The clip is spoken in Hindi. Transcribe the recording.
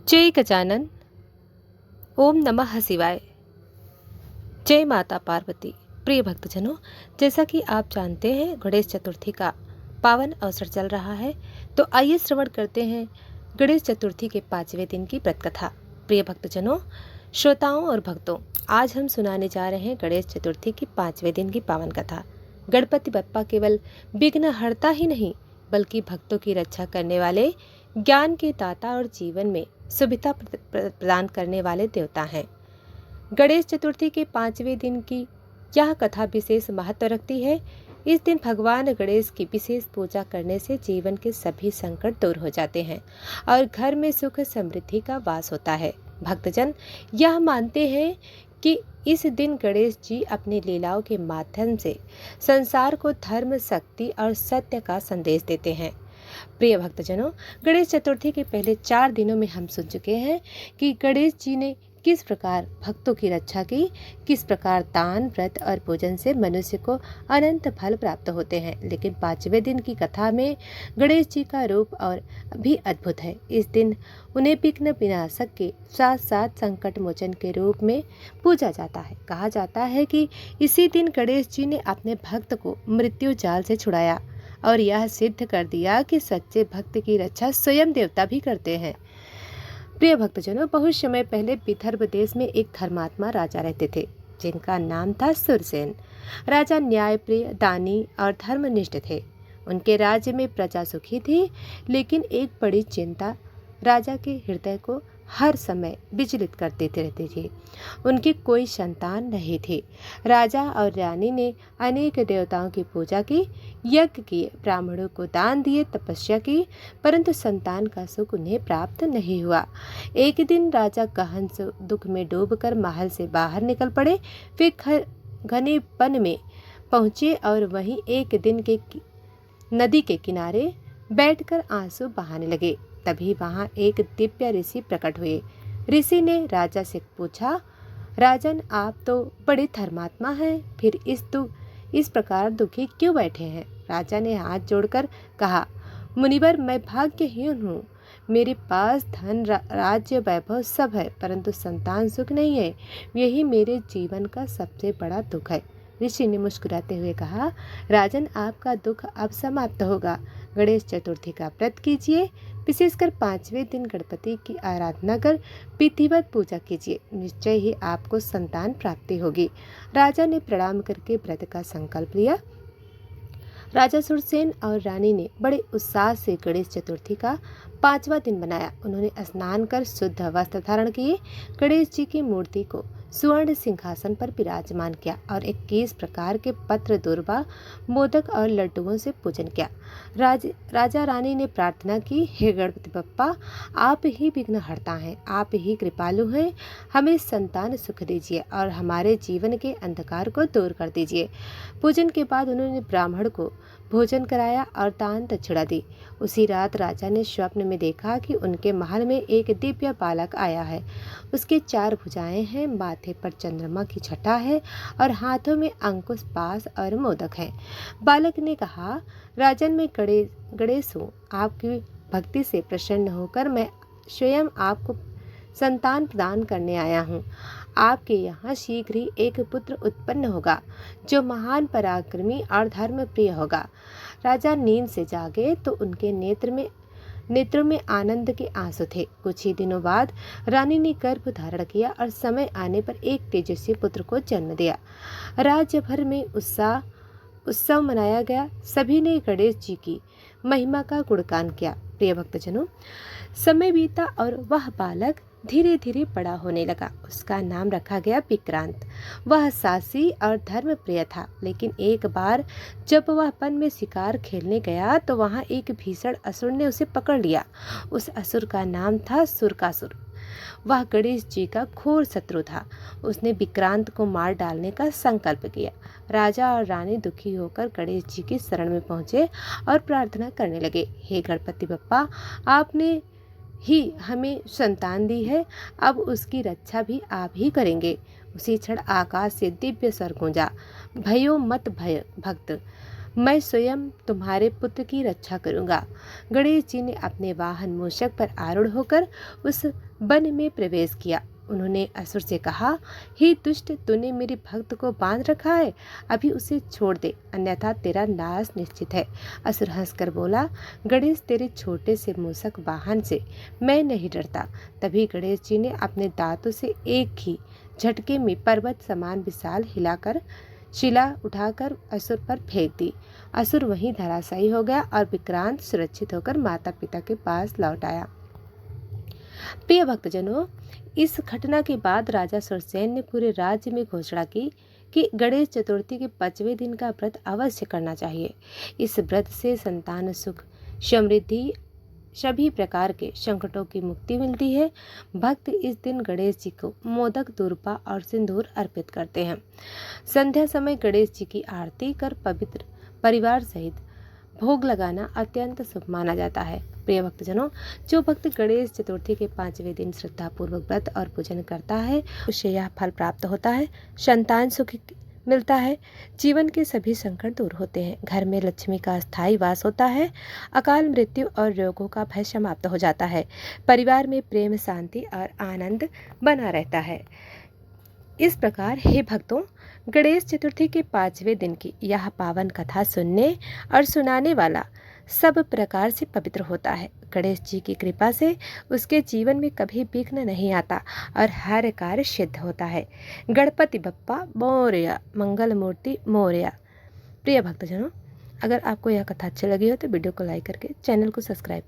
जय गजानन। ओम नमः शिवाय। जय माता पार्वती। प्रिय भक्तजनों, जैसा कि आप जानते हैं गणेश चतुर्थी का पावन अवसर चल रहा है, तो आइए श्रवण करते हैं गणेश चतुर्थी के 5वें दिन की व्रत कथा। प्रिय भक्तजनों, श्रोताओं और भक्तों, आज हम सुनाने जा रहे हैं गणेश चतुर्थी की 5वें दिन की पावन कथा। गणपति बप्पा केवल विघ्न हरता ही नहीं, बल्कि भक्तों की रक्षा करने वाले, ज्ञान के दाता और जीवन में सुविधा प्रदान करने वाले देवता हैं। गणेश चतुर्थी के 5वें दिन की यह कथा विशेष महत्व रखती है। इस दिन भगवान गणेश की विशेष पूजा करने से जीवन के सभी संकट दूर हो जाते हैं और घर में सुख समृद्धि का वास होता है। भक्तजन यह मानते हैं कि इस दिन गणेश जी अपनी लीलाओं के माध्यम से संसार को धर्म, शक्ति और सत्य का संदेश देते हैं। प्रिय भक्तजनों, गणेश चतुर्थी के पहले 4 दिनों में हम सुन चुके हैं कि गणेश जी ने किस प्रकार भक्तों की रक्षा की, किस प्रकार दान, व्रत और पूजन से मनुष्य को अनंत फल प्राप्त होते हैं। लेकिन 5वें दिन की कथा में गणेश जी का रूप और भी अद्भुत है। इस दिन उन्हें विघ्न विनाशक के साथ साथ संकट मोचन के रूप में पूजा जाता है। कहा जाता है कि इसी दिन गणेश जी ने अपने भक्त को मृत्यु जाल से छुड़ाया और यह सिद्ध कर दिया कि सच्चे भक्त की रक्षा स्वयं देवता भी करते हैं। प्रिय भक्तजनों, बहुत समय पहले विदर्भ देश में एक धर्मात्मा राजा रहते थे, जिनका नाम था सुरसेन। राजा न्यायप्रिय, दानी और धर्मनिष्ठ थे। उनके राज्य में प्रजा सुखी थी, लेकिन एक बड़ी चिंता राजा के हृदय को हर समय विचलित करते रहती थी। उनकी कोई संतान नहीं थी। राजा और रानी ने अनेक देवताओं की पूजा की, यज्ञ किए, ब्राह्मणों को दान दिए, तपस्या की, परंतु संतान का सुख उन्हें प्राप्त नहीं हुआ। एक दिन राजा गहन दुख में डूबकर महल से बाहर निकल पड़े। वे घने वन में पहुंचे और वहीं एक दिन के नदी के किनारे बैठकर आंसू बहाने लगे। तभी वहां एक दिव्य ऋषि प्रकट हुए। ऋषि ने राजा से पूछा, राजन, आप तो बड़े धर्मात्मा हैं, फिर इस प्रकार दुखी क्यों बैठे हैं? राजा ने हाथ जोड़कर कहा, मुनिवर, मैं भाग्यहीन हूँ। मेरे पास धन, राज्य, वैभव सब है, परंतु संतान सुख नहीं है। यही मेरे जीवन का सबसे बड़ा दुख है। ऋषि ने मुस्कुराते हुए कहा, राजन, आपका दुख अब समाप्त होगा। गणेश चतुर्थी का व्रत कीजिए, विशेषकर 5वें दिन गणपति की आराधना कर विधिवत पूजा कीजिए। निश्चय ही आपको संतान प्राप्ति होगी। राजा ने प्रणाम करके व्रत का संकल्प लिया। राजा सुरसेन और रानी ने बड़े उत्साह से गणेश चतुर्थी का 5वां दिन बनाया। उन्होंने स्नान कर शुद्ध वस्त्र धारण किए, गणेश जी की मूर्ति को स्वर्ण सिंहासन पर विराजमान किया और 21 प्रकार के पत्र, दूर्वा, मोदक और लड्डुओं से पूजन किया। राजा रानी ने प्रार्थना की, हे गणपति बप्पा, आप ही विघ्नहर्ता हैं, आप ही कृपालु हैं। हमें संतान सुख दीजिए और हमारे जीवन के अंधकार को दूर कर दीजिए। पूजन के बाद उन्होंने ब्राह्मण को भोजन कराया और दान दक्षिणा दी। उसी रात राजा ने स्वप्न में देखा कि उनके महल में एक दिव्य बालक आया है। उसके 4 भुजाएं हैं, माथे पर चंद्रमा की छटा है और हाथों में अंकुश, पास और मोदक है। बालक ने कहा, राजन, मैं गणेश हूँ। आपकी भक्ति से प्रसन्न होकर मैं स्वयं आपको संतान प्रदान करने आया हूँ। आपके यहाँ शीघ्र ही एक पुत्र उत्पन्न होगा, जो महान, पराक्रमी और धर्म प्रिय होगा। राजा नींद से जागे तो उनके नेत्रों में आनंद के आंसू थे। कुछ ही दिनों बाद रानी ने गर्भ धारण किया और समय आने पर एक तेजस्वी पुत्र को जन्म दिया। राज्य भर में उत्सव मनाया गया। सभी ने गणेश जी की महिमा का गुणगान किया। प्रिय भक्तजनों, समय बीता और वह बालक धीरे धीरे बड़ा होने लगा। उसका नाम रखा गया विक्रांत। वह साहसी और धर्म प्रिय था, लेकिन एक बार जब वह वन में शिकार खेलने गया तो वहां एक भीषण असुर ने उसे पकड़ लिया। उस असुर का नाम था सुरकासुर। वह गणेश जी का घोर शत्रु था। उसने विक्रांत को मार डालने का संकल्प किया। राजा और रानी दुखी होकर गणेश जी की शरण में पहुंचे और प्रार्थना करने लगे, हे गणपति बप्पा, आपने ही हमें संतान दी है, अब उसकी रक्षा भी आप ही करेंगे। उसी क्षण आकाश से दिव्य स्वर गूंजा, भयो मत भय भक्त, मैं स्वयं तुम्हारे पुत्र की रक्षा करूंगा। गणेश जी ने अपने वाहन मूषक पर आरूढ़ होकर उस वन में प्रवेश किया। उन्होंने असुर से कहा, हे दुष्ट, तूने मेरे भक्त को बांध रखा है, अभी उसे छोड़ दे, अन्यथा तेरा नाश निश्चित है। असुर हंसकर बोला, गणेश, तेरे छोटे से मूषक वाहन से मैं नहीं डरता। तभी गणेश जी ने अपने दांतों से एक ही झटके में पर्वत समान विशाल हिलाकर शिला उठाकर असुर पर फेंक दी। असुर वहीं धराशायी हो गया और विक्रांत सुरक्षित होकर माता पिता के पास लौट आया। प्रिय भक्तजनों, इस घटना के बाद राजा सुरसेन ने पूरे राज्य में घोषणा की कि गणेश चतुर्थी के 5वें दिन का व्रत अवश्य करना चाहिए। इस व्रत से संतान सुख, समृद्धि, सभी प्रकार के संकटों की मुक्ति मिलती है। भक्त इस दिन गणेश जी को मोदक, दूर्वा और सिंदूर अर्पित करते हैं। संध्या समय गणेश जी की आरती कर पवित्र परिवार सहित भोग लगाना अत्यंत शुभ माना जाता है। प्रिय भक्तजनों, जो भक्त गणेश चतुर्थी के 5वें दिन श्रद्धापूर्वक व्रत और पूजन करता है, उसे यह फल प्राप्त होता है। संतान सुख मिलता है, जीवन के सभी संकट दूर होते हैं, घर में लक्ष्मी का स्थायी वास होता है, अकाल मृत्यु और रोगों का भय समाप्त हो जाता है, परिवार में प्रेम, शांति और आनंद बना रहता है। इस प्रकार हे भक्तों, गणेश चतुर्थी के 5वें दिन की यह पावन कथा सुनने और सुनाने वाला सब प्रकार से पवित्र होता है। गणेश जी की कृपा से उसके जीवन में कभी विघ्न नहीं आता और हर कार्य सिद्ध होता है। गणपति बप्पा मोरया, मंगल मूर्ति मोरया। प्रिय भक्तजनों, अगर आपको यह कथा अच्छी लगी हो तो वीडियो को लाइक करके चैनल को सब्सक्राइब करें।